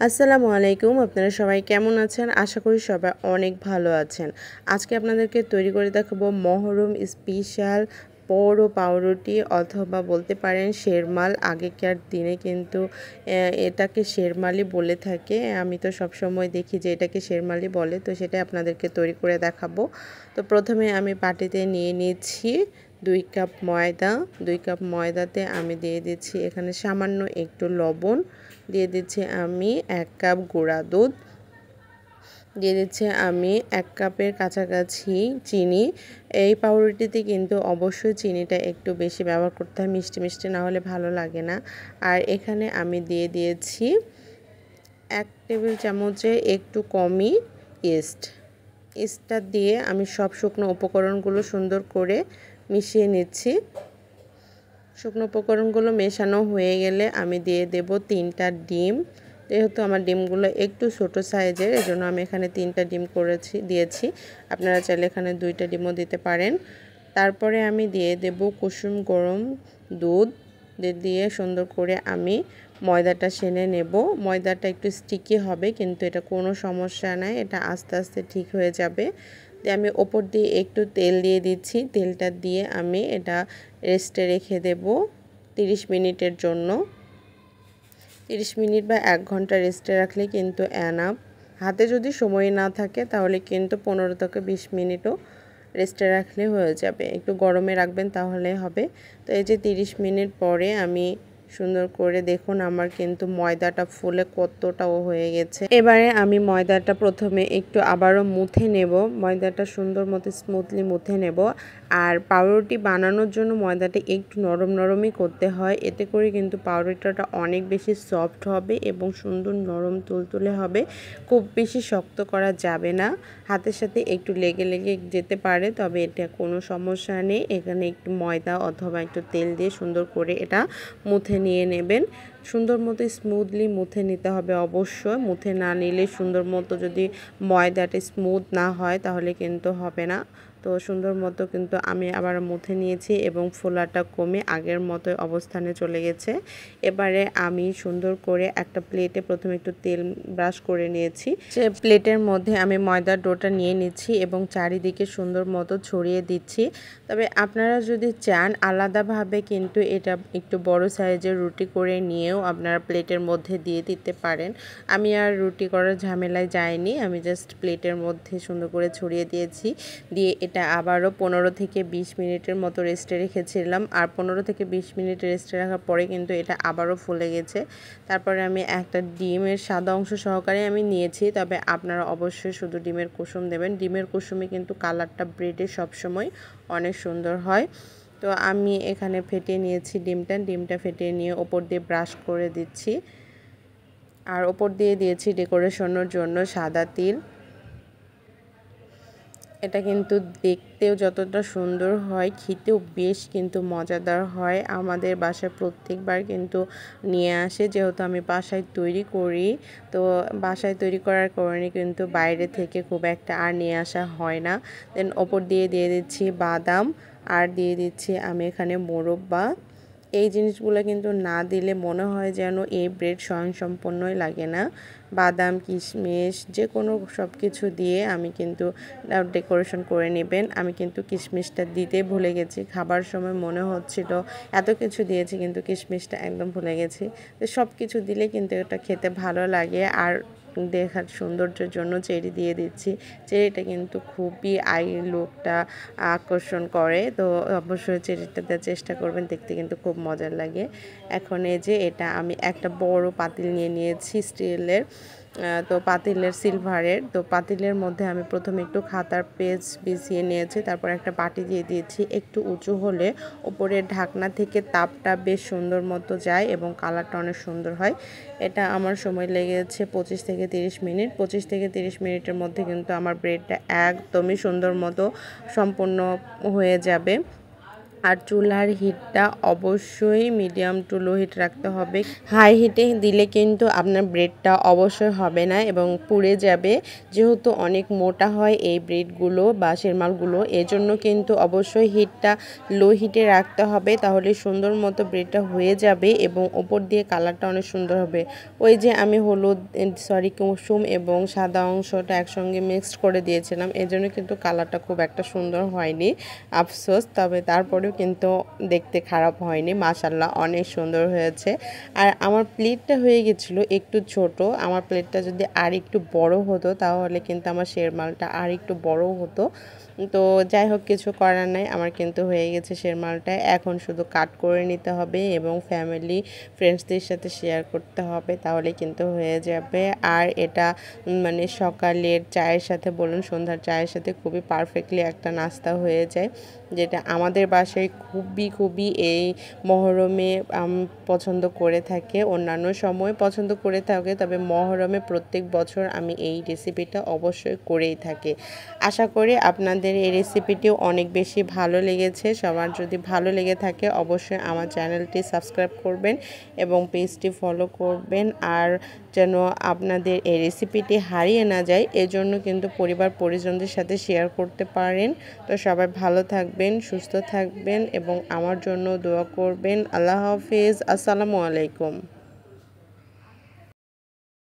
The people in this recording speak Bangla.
আসসালামু আলাইকুম। আপনারা সবাই কেমন আছেন? আশা করি সবাই অনেক ভালো আছেন। আজকে আপনাদেরকে তৈরি করে দেখাবো মহরম স্পেশাল বড় পাউরুটি অথবা বলতে পারেন শেরমাল। আগেকার দিনে কিন্তু এটাকে শেরমালই বলে থাকে। আমি তো সবসময় দেখি যে এটাকে শেরমালই বলে, তো সেটাই আপনাদেরকে তৈরি করে দেখাবো। তো প্রথমে আমি বাটিতে নিয়ে নিচ্ছি 2 কাপ ময়দা। 2 কাপ ময়দাতে আমি দিয়ে দিচ্ছি এখানে সামান্য একটু লবণ, দিয়ে দিচ্ছি আমি 1 কাপ গুঁড়া দুধ, দিয়ে দিচ্ছি আমি 1 কাপের কাছাকাছি চিনি। এই পাউরুটিতে কিন্তু অবশ্যই চিনিটা একটু বেশি ব্যবহার করতে হয়, মিষ্টি মিষ্টি না হলে ভালো লাগে না। আর এখানে আমি দিয়ে দিয়েছি 1 টেবিল চামচে একটু কমই ইস্টটা দিয়ে আমি সব শুকনো উপকরণগুলো সুন্দর করে মিশিয়ে নিচ্ছি। শুকনো উপকরণগুলো মেশানো হয়ে গেলে আমি দিয়ে দেব 3টা ডিম। যেহেতু আমার ডিমগুলো একটু ছোট সাইজের, এজন্য আমি এখানে 3টা ডিম দিয়েছি। আপনারা চাইলে এখানে 2টা ডিমও দিতে পারেন। তারপরে আমি দিয়ে দেব কুসুম গরম দুধ দিয়ে সুন্দর করে আমি ময়দাটা সেনে নেব। ময়দাটা একটু স্টিকি হবে, কিন্তু এটা কোনো সমস্যা নাই, এটা আস্তে আস্তে ঠিক হয়ে যাবে। আমি ওপর দিয়ে একটু তেল দিয়ে দিচ্ছি। তেলটা দিয়ে আমি এটা রেস্টে রেখে দেব 30 মিনিটের জন্য। 30 মিনিট বা 1 ঘন্টা রেস্টে রাখলে কিন্তু এনাফ। হাতে যদি সময় না থাকে তাহলে কিন্তু 15 থেকে 20 মিনিটও রেস্টে রাখলে হয়ে যাবে। একটু গরমে রাখবেন তাহলে হবে। তো এই যে 30 মিনিট পরে আমি সুন্দর করে দেখুন আমার কিন্তু ময়দাটা ফুলে কতটাও হয়ে গেছে। এবারে আমি ময়দাটা প্রথমে একটু আবারও মুথে নেব। ময়দাটা সুন্দর মতো স্মুথলি মুথে নেব। আর পাউরুটি বানানোর জন্য ময়দাটা একটু নরম নরমই করতে হয়, এতে করে কিন্তু পাউরুটিটা অনেক বেশি সফট হবে এবং সুন্দর নরম তুলতুলে হবে। খুব বেশি শক্ত করা যাবে না, হাতের সাথে একটু লেগে লেগে যেতে পারে, তবে এটা কোনো সমস্যা নেই। এখানে একটু ময়দা অথবা একটু তেল দিয়ে সুন্দর করে এটা মুথে নিয়ে নেবেন। সুন্দর মতো স্মুথলি মুথে নিতে হবে অবশ্যই। মুথে না নিলে সুন্দর মতো যদি ময়দাটা স্মুথ না হয় তাহলে কিন্তু হবে না। তো সুন্দর মতো কিন্তু আমি আবার মুথে নিয়েছি এবং ফোলাটা কমে আগের মতো অবস্থানে চলে গেছে। এবারে আমি সুন্দর করে একটা প্লেটে প্রথমে একটু তেল ব্রাশ করে নিয়েছি। সে প্লেটের মধ্যে আমি ময়দার ডোটা নিয়ে নিচ্ছি এবং চারিদিকে সুন্দর মতো ছড়িয়ে দিচ্ছি। তবে আপনারা যদি চান আলাদাভাবে কিন্তু এটা একটু বড় সাইজের রুটি করে নিয়েও আপনারা প্লেটের মধ্যে দিয়ে দিতে পারেন। আমি আর রুটি করার ঝামেলায় যাইনি, আমি জাস্ট প্লেটের মধ্যে সুন্দর করে ছড়িয়ে দিয়েছি। দিয়ে এটা আবারও 15 থেকে 20 মিনিটের মতো রেস্টে রেখেছিলাম। আর 15 থেকে 20 মিনিট রেস্টে রাখার পরে কিন্তু এটা আবারও ফুলে গেছে। তারপরে আমি একটা ডিমের সাদা অংশ সহকারে আমি নিয়েছি, তবে আপনারা অবশ্যই শুধু ডিমের কুসুম দেবেন। ডিমের কুসুমে কিন্তু কালারটা ব্রেডে সবসময় অনেক সুন্দর হয়। তো আমি এখানে ফেটিয়ে নিয়েছি ডিমটা ফেটিয়ে নিয়ে ওপর দিয়ে ব্রাশ করে দিচ্ছি। আর ওপর দিয়ে দিয়েছি ডেকোরেশনের জন্য সাদা তিল। এটা কিন্তু দেখতেও যতটা সুন্দর হয়, খেতেও বেশ কিন্তু মজাদার হয়। আমাদের বাসায় প্রত্যেকবার কিন্তু নিয়ে আসে, যেহেতু আমি বাসায় তৈরি করি। তো বাসায় তৈরি করার কারণে কিন্তু বাইরে থেকে খুব একটা আর নিয়ে আসা হয় না। দেন ওপর দিয়ে দিচ্ছি বাদাম, আর দিয়ে দিচ্ছি আমি এখানে মোরব্বা। এই জিনিসগুলো কিন্তু না দিলে মনে হয় যেন এই ব্রেড স্বয়ংসম্পূর্ণই লাগে না। বাদাম, কিশমিশ যে কোনো সব কিছু দিয়ে আমি কিন্তু ডেকোরেশন করে নেবেন। আমি কিন্তু কিশমিশটা দিতে ভুলে গেছি, খাবার সময় মনে হচ্ছিল এত কিছু দিয়েছি কিন্তু কিশমিশটা একদম ভুলে গেছি। তো সব কিছু দিলে কিন্তু এটা খেতে ভালো লাগে। আর দেখার সৌন্দর্যের জন্য চেরি দিয়ে দিচ্ছি। চেরিটা কিন্তু খুবই লুকটা আকর্ষণ করে, তো অবশ্যই চেরিটা দেওয়ার চেষ্টা করবেন, দেখতে কিন্তু খুব মজার লাগে। এখন এই যে এটা আমি একটা বড় পাতিল নিয়ে নিয়েছি স্টিলের, তো পাতিলের সিলভারের। তো পাতিলের মধ্যে আমি প্রথমে একটু খাতার পেজ বিছিয়ে নিয়েছি, তারপর একটা বাটি দিয়ে দিয়েছি। একটু উঁচু হলে উপরের ঢাকনা থেকে তাপটা বেশ সুন্দর মতো যায় এবং কালারটা অনেক সুন্দর হয়। এটা আমার সময় লেগেছে 25 থেকে 30 মিনিট। 25 থেকে 30 মিনিটের মধ্যে কিন্তু আমার ব্রেডটা একদমই সুন্দর মতো সম্পূর্ণ হয়ে যাবে। আর চুলার হিটটা অবশ্যই মিডিয়াম টু লো হিট রাখতে হবে। হাই হিটে দিলে কিন্তু আপনার ব্রেডটা অবশ্যই হবে না এবং পুড়ে যাবে। যেহেতু অনেক মোটা হয় এই ব্রেডগুলো বা শেরমালগুলো, এজন্য কিন্তু অবশ্যই হিটটা লো হিটে রাখতে হবে, তাহলে সুন্দর মতো ব্রেডটা হয়ে যাবে এবং ওপর দিয়ে কালারটা অনেক সুন্দর হবে। ওই যে আমি হলুদ কুসুম এবং সাদা অংশটা একসঙ্গে মিক্সড করে দিয়েছিলাম, এজন্য কিন্তু কালারটা খুব একটা সুন্দর হয়নি, আফসোস। তবে তারপরেও কিন্তু দেখতে খারাপ হয়নি, মাশাআল্লাহ অনেক সুন্দর হয়েছে। আর আমার প্লেটটা হয়ে গেছিলো একটু ছোট। আমার প্লেটটা যদি আর একটু বড় হতো তাহলে কিন্তু আমার শেরমালটা আর একটু বড় হতো। তো যাই হোক, কিছু করার নাই, আমার কিন্তু হয়ে গেছে শেরমালটা। এখন শুধু কাট করে নিতে হবে এবং ফ্যামিলি ফ্রেন্ডসদের সাথে শেয়ার করতে হবে, তাহলে কিন্তু হয়ে যাবে। আর এটা মানে সকালের চায়ের সাথে বলুন, সন্ধ্যার চায়ের সাথে খুবই পারফেক্টলি একটা নাস্তা হয়ে যায়, যেটা আমাদের বাসায় খুবই এই মহরমে পছন্দ করে থাকে। অন্যান্য সময় পছন্দ করে থাকে, তবে মহরমে প্রত্যেক বছর আমি এই রেসিপিটা অবশ্যই করেই থাকি। আশা করি আপনাদের এই রেসিপিটিও অনেক বেশি ভালো লেগেছে। সবার যদি ভালো লেগে থাকে অবশ্যই আমার চ্যানেলটি সাবস্ক্রাইব করবেন এবং পেজটি ফলো করবেন। আর যেন আপনাদের এই রেসিপিটি হারিয়ে না যায়, এজন্য কিন্তু পরিবার পরিজনদের সাথে শেয়ার করতে পারেন। তো সবাই ভালো থাকবেন, সুস্থ থাকবেন এবং আমার জন্য দোয়া করবেন। আল্লাহ হাফিজ, আসসালামু আলাইকুম।